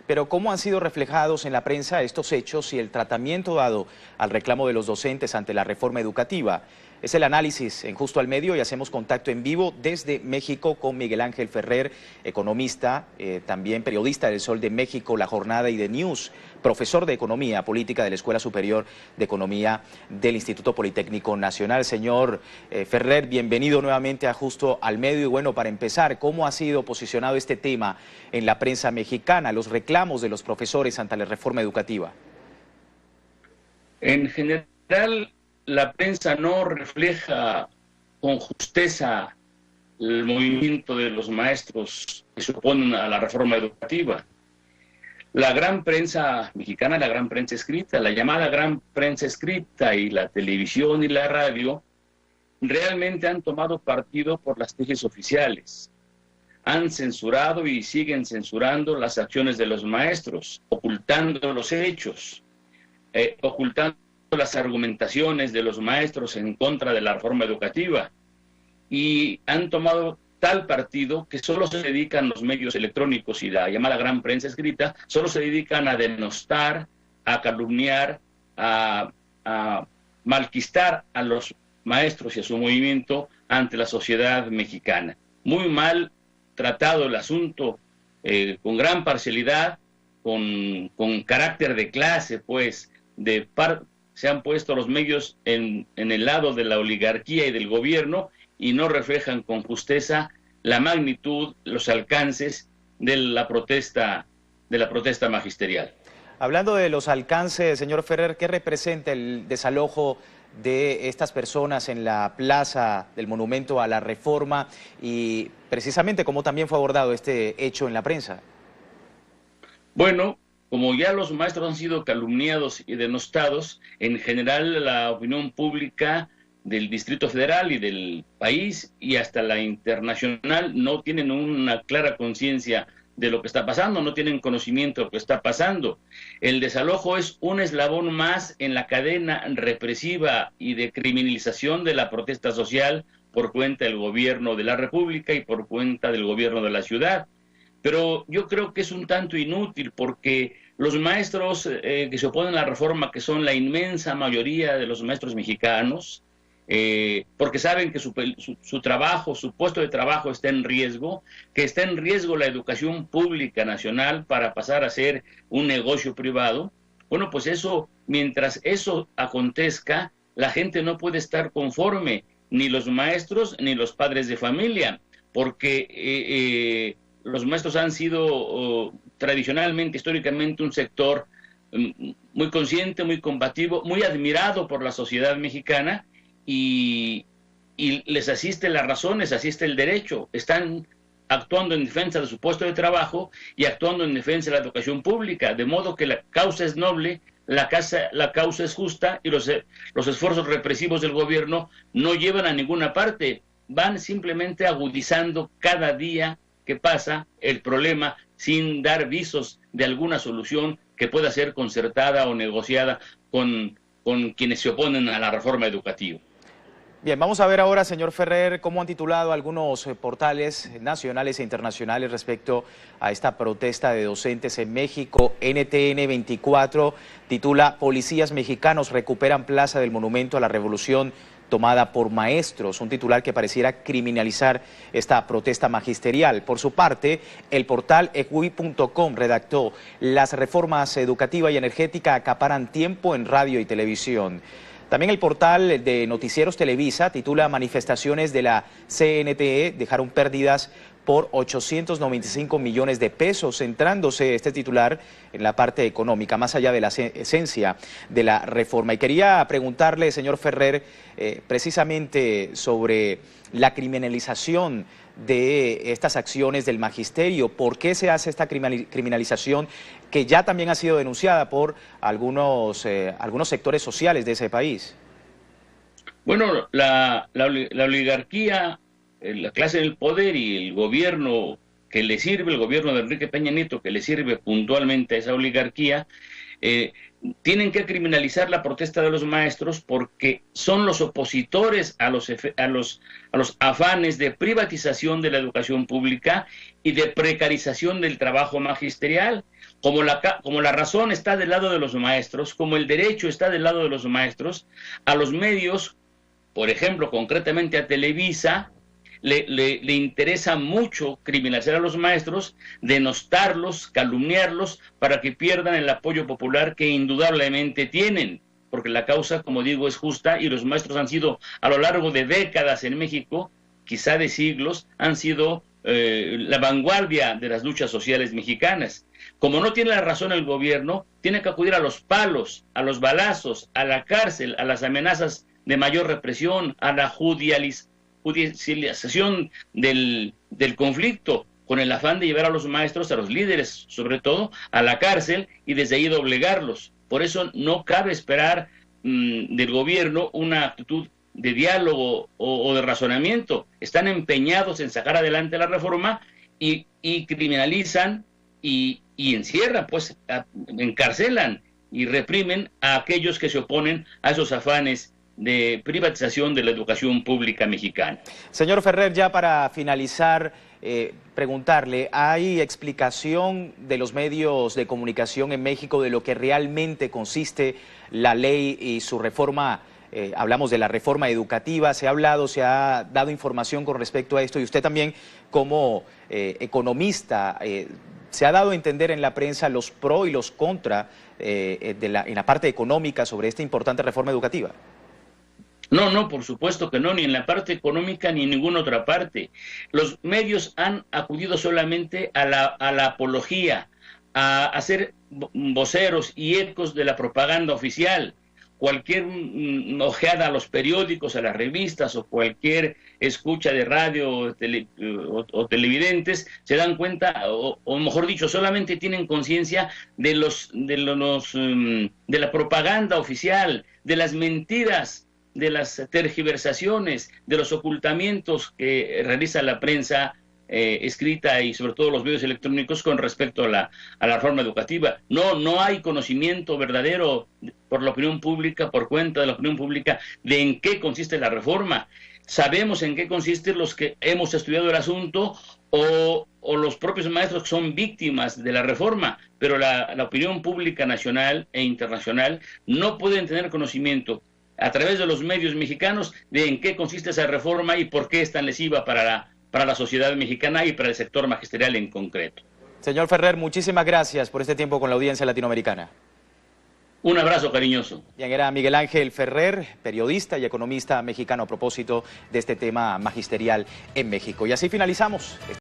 Pero ¿cómo han sido reflejados en la prensa estos hechos y el tratamiento dado al reclamo de los docentes ante la reforma educativa? Es el análisis en Justo al Medio y hacemos contacto en vivo desde México con Miguel Ángel Ferrer, economista, también periodista del Sol de México, La Jornada y de News, profesor de Economía Política de la Escuela Superior de Economía del Instituto Politécnico Nacional. Señor Ferrer, bienvenido nuevamente a Justo al Medio. Y bueno, para empezar, ¿cómo ha sido posicionado este tema en la prensa mexicana, los reclamos de los profesores ante la reforma educativa? En general, la prensa no refleja con justeza el movimiento de los maestros que se oponen a la reforma educativa. La gran prensa mexicana, la gran prensa escrita, la llamada gran prensa escrita y la televisión y la radio, realmente han tomado partido por las tesis oficiales. Han censurado y siguen censurando las acciones de los maestros, ocultando los hechos, ocultando las argumentaciones de los maestros en contra de la reforma educativa, y han tomado tal partido que solo se dedican los medios electrónicos y la llamada gran prensa escrita, solo se dedican a denostar, a calumniar, a malquistar a los maestros y a su movimiento ante la sociedad mexicana. Muy mal tratado el asunto, con gran parcialidad, con carácter de clase, pues, se han puesto los medios en el lado de la oligarquía y del gobierno y no reflejan con justeza la magnitud, los alcances de la protesta magisterial. Hablando de los alcances, señor Ferrer, ¿qué representa el desalojo de estas personas en la plaza del Monumento a la Reforma y precisamente cómo también fue abordado este hecho en la prensa? Bueno, como ya los maestros han sido calumniados y denostados, en general la opinión pública del Distrito Federal y del país y hasta la internacional no tienen una clara conciencia de lo que está pasando, no tienen conocimiento de lo que está pasando. El desalojo es un eslabón más en la cadena represiva y de criminalización de la protesta social por cuenta del gobierno de la República y por cuenta del gobierno de la ciudad. Pero yo creo que es un tanto inútil porque los maestros que se oponen a la reforma, que son la inmensa mayoría de los maestros mexicanos, porque saben que su trabajo, su puesto de trabajo está en riesgo, que está en riesgo la educación pública nacional para pasar a ser un negocio privado. Bueno, pues eso, mientras eso acontezca, la gente no puede estar conforme, ni los maestros ni los padres de familia, porque los maestros han sido tradicionalmente, históricamente, un sector muy consciente, muy combativo, muy admirado por la sociedad mexicana, y les asiste la razón, les asiste el derecho. Están actuando en defensa de su puesto de trabajo y actuando en defensa de la educación pública, de modo que la causa es noble, la causa es justa, y los esfuerzos represivos del gobierno no llevan a ninguna parte, van simplemente agudizando cada día que pasa el problema sin dar visos de alguna solución que pueda ser concertada o negociada con quienes se oponen a la reforma educativa. Bien, vamos a ver ahora, señor Ferrer, cómo han titulado algunos portales nacionales e internacionales respecto a esta protesta de docentes en México. NTN 24 titula: Policías mexicanos recuperan plaza del Monumento a la Revolución tomada por maestros, un titular que pareciera criminalizar esta protesta magisterial. Por su parte, el portal ejui.com redactó: las reformas educativa y energética acaparan tiempo en radio y televisión. También el portal de Noticieros Televisa titula: manifestaciones de la CNTE dejaron pérdidas por 895 millones de pesos, centrándose este titular en la parte económica, más allá de la esencia de la reforma. Y quería preguntarle, señor Ferrer, precisamente sobre la criminalización de estas acciones del magisterio. ¿Por qué se hace esta criminalización que ya también ha sido denunciada por algunos sectores sociales de ese país? Bueno, la oligarquía, la clase del poder y el gobierno que le sirve, el gobierno de Enrique Peña Nieto, que le sirve puntualmente a esa oligarquía, tienen que criminalizar la protesta de los maestros porque son los opositores a los afanes de privatización de la educación pública y de precarización del trabajo magisterial. Como la razón está del lado de los maestros, como el derecho está del lado de los maestros, a los medios, por ejemplo, concretamente a Televisa, le interesa mucho criminalizar a los maestros, denostarlos, calumniarlos, para que pierdan el apoyo popular que indudablemente tienen, porque la causa, como digo, es justa y los maestros han sido, a lo largo de décadas en México, quizá de siglos, han sido la vanguardia de las luchas sociales mexicanas. Como no tiene la razón el gobierno, tiene que acudir a los palos, a los balazos, a la cárcel, a las amenazas de mayor represión, a la judicialización del conflicto, con el afán de llevar a los maestros, a los líderes sobre todo, a la cárcel y desde ahí doblegarlos. Por eso no cabe esperar del gobierno una actitud de diálogo o de razonamiento. Están empeñados en sacar adelante la reforma y criminalizan y encierran, pues encarcelan y reprimen a aquellos que se oponen a esos afanes de privatización de la educación pública mexicana. Señor Ferrer, ya para finalizar, preguntarle, ¿hay explicación de los medios de comunicación en México de lo que realmente consiste la ley y su reforma? Hablamos de la reforma educativa, se ha dado información con respecto a esto y usted también como economista, se ha dado a entender en la prensa los pro y los contra en la parte económica sobre esta importante reforma educativa. No, por supuesto que no, ni en la parte económica ni en ninguna otra parte. Los medios han acudido solamente a la apología, a hacer voceros y ecos de la propaganda oficial. Cualquier ojeada a los periódicos, a las revistas o cualquier escucha de radio o televidentes se dan cuenta, o mejor dicho, solamente tienen conciencia de la propaganda oficial, de las mentiras, de las tergiversaciones, de los ocultamientos que realiza la prensa escrita y sobre todo los medios electrónicos con respecto a la reforma educativa. No hay conocimiento verdadero por la opinión pública, por cuenta de la opinión pública, de en qué consiste la reforma. Sabemos en qué consiste los que hemos estudiado el asunto o los propios maestros que son víctimas de la reforma, pero la opinión pública nacional e internacional no pueden tener conocimiento a través de los medios mexicanos de en qué consiste esa reforma y por qué es tan lesiva para la sociedad mexicana y para el sector magisterial en concreto. Señor Ferrer, muchísimas gracias por este tiempo con la audiencia latinoamericana. Un abrazo cariñoso. Bien, era Miguel Ángel Ferrer, periodista y economista mexicano a propósito de este tema magisterial en México. Y así finalizamos.